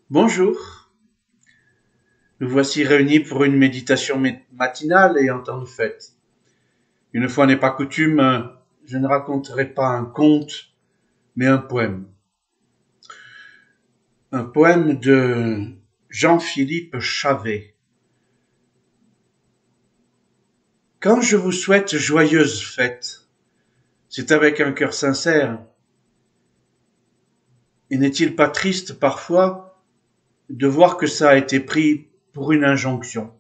Bonjour, nous voici réunis pour une méditation matinale et en temps de fête. Une fois n'est pas coutume, je ne raconterai pas un conte, mais un poème. Un poème de Jean-Philippe Chavet. Quand je vous souhaite joyeuse fête, c'est avec un cœur sincère. Et n'est-il pas triste parfois de voir que ça a été pris pour une injonction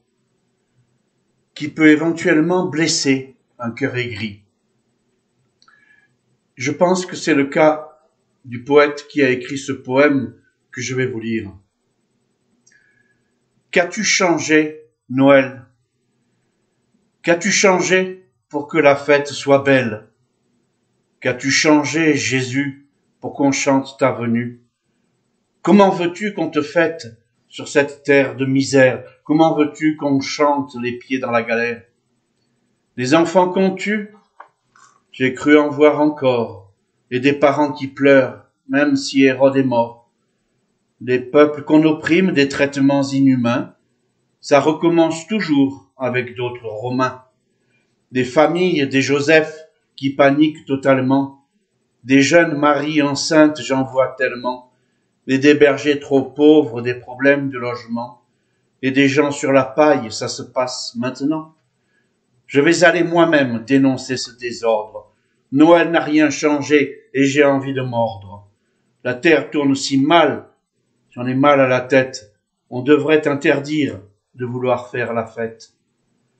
qui peut éventuellement blesser un cœur aigri. Je pense que c'est le cas du poète qui a écrit ce poème que je vais vous lire. Qu'as-tu changé, Noël? Qu'as-tu changé pour que la fête soit belle? Qu'as-tu changé, Jésus, pour qu'on chante ta venue? Comment veux-tu qu'on te fête sur cette terre de misère? Comment veux-tu qu'on chante les pieds dans la galère? Les enfants qu'on tue, j'ai cru en voir encore, et des parents qui pleurent, même si Hérode est mort. Des peuples qu'on opprime, des traitements inhumains, ça recommence toujours avec d'autres Romains. Des familles, des Joseph qui paniquent totalement, des jeunes Maries enceintes, j'en vois tellement, et des bergers trop pauvres, des problèmes de logement, et des gens sur la paille, ça se passe maintenant. Je vais aller moi-même dénoncer ce désordre. Noël n'a rien changé et j'ai envie de mordre. La terre tourne si mal, j'en ai mal à la tête. On devrait interdire de vouloir faire la fête.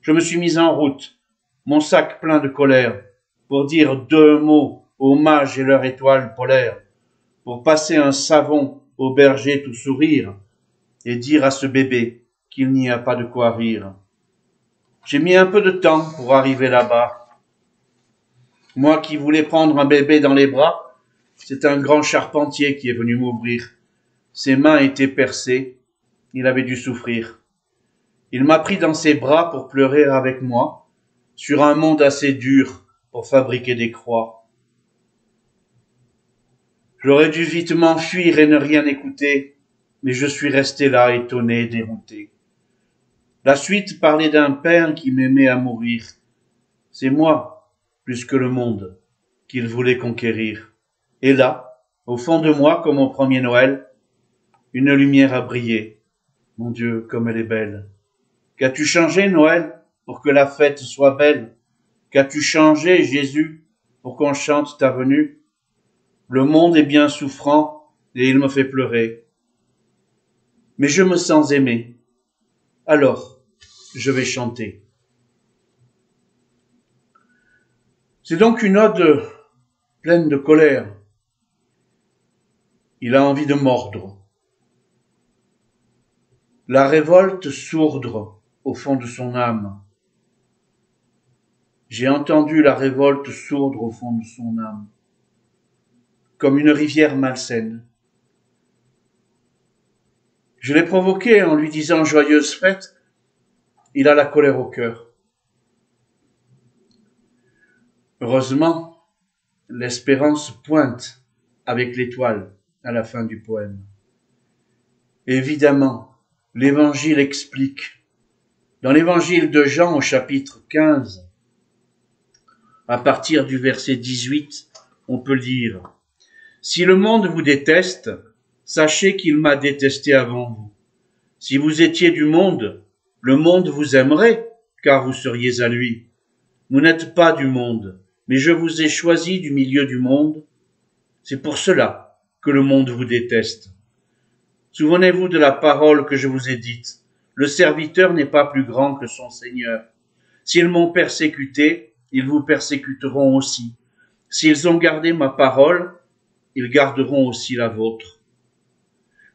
Je me suis mis en route, mon sac plein de colère, pour dire deux mots aux mages et leur étoile polaire, pour passer un savon au berger tout sourire et dire à ce bébé qu'il n'y a pas de quoi rire. J'ai mis un peu de temps pour arriver là-bas. Moi qui voulais prendre un bébé dans les bras, c'est un grand charpentier qui est venu m'ouvrir. Ses mains étaient percées, il avait dû souffrir. Il m'a pris dans ses bras pour pleurer avec moi, sur un monde assez dur pour fabriquer des croix. J'aurais dû vite m'enfuir et ne rien écouter, mais je suis resté là, étonné, dérouté. La suite parlait d'un père qui m'aimait à mourir. C'est moi, plus que le monde, qu'il voulait conquérir. Et là, au fond de moi, comme au premier Noël, une lumière a brillé. Mon Dieu, comme elle est belle. Qu'as-tu changé, Noël, pour que la fête soit belle? Qu'as-tu changé, Jésus, pour qu'on chante ta venue? Le monde est bien souffrant et il me fait pleurer. Mais je me sens aimé. Alors, je vais chanter. C'est donc une ode pleine de colère. Il a envie de mordre. La révolte sourde au fond de son âme. J'ai entendu la révolte sourdre au fond de son âme, comme une rivière malsaine. Je l'ai provoqué en lui disant joyeuse fête. Il a la colère au cœur. Heureusement, l'espérance pointe avec l'étoile à la fin du poème. Évidemment, l'Évangile explique. Dans l'Évangile de Jean au chapitre 15, à partir du verset 18, on peut lire « Si le monde vous déteste, sachez qu'il m'a détesté avant vous. Si vous étiez du monde, le monde vous aimerait, car vous seriez à lui. Vous n'êtes pas du monde, mais je vous ai choisi du milieu du monde. C'est pour cela que le monde vous déteste. Souvenez-vous de la parole que je vous ai dite. Le serviteur n'est pas plus grand que son Seigneur. S'ils m'ont persécuté, ils vous persécuteront aussi. S'ils ont gardé ma parole, ils garderont aussi la vôtre.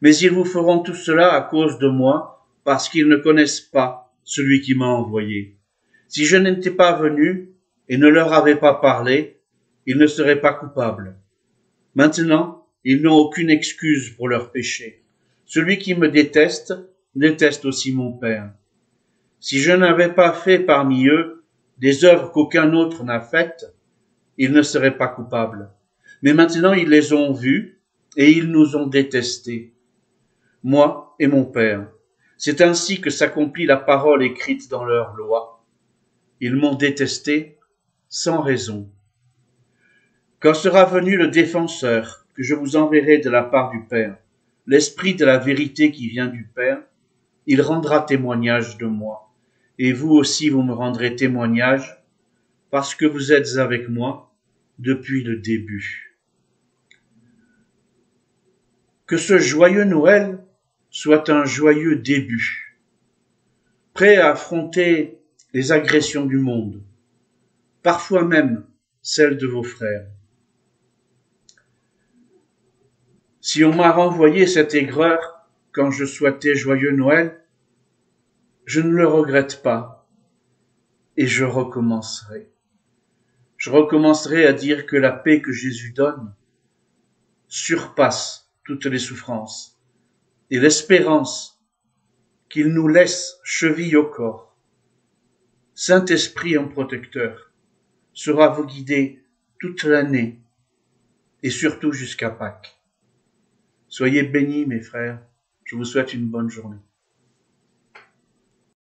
Mais ils vous feront tout cela à cause de moi, parce qu'ils ne connaissent pas celui qui m'a envoyé. Si je n'étais pas venu et ne leur avais pas parlé, ils ne seraient pas coupables. Maintenant, ils n'ont aucune excuse pour leurs péchés. Celui qui me déteste, déteste aussi mon Père. Si je n'avais pas fait parmi eux des œuvres qu'aucun autre n'a faites, ils ne seraient pas coupables. Mais maintenant ils les ont vues et ils nous ont détestés. moi et mon Père. C'est ainsi que s'accomplit la parole écrite dans leur loi. Ils m'ont détesté sans raison. Quand sera venu le défenseur, que je vous enverrai de la part du Père, l'Esprit de la vérité qui vient du Père, il rendra témoignage de moi. Et vous aussi vous me rendrez témoignage, parce que vous êtes avec moi depuis le début. Que ce joyeux Noël soit un joyeux début, prêt à affronter les agressions du monde, parfois même celles de vos frères. Si on m'a renvoyé cette aigreur quand je souhaitais joyeux Noël, je ne le regrette pas et je recommencerai. Je recommencerai à dire que la paix que Jésus donne surpasse toutes les souffrances et l'espérance qu'il nous laisse cheville au corps. Saint-Esprit en protecteur sera vous guider toute l'année et surtout jusqu'à Pâques. Soyez bénis, mes frères. Je vous souhaite une bonne journée.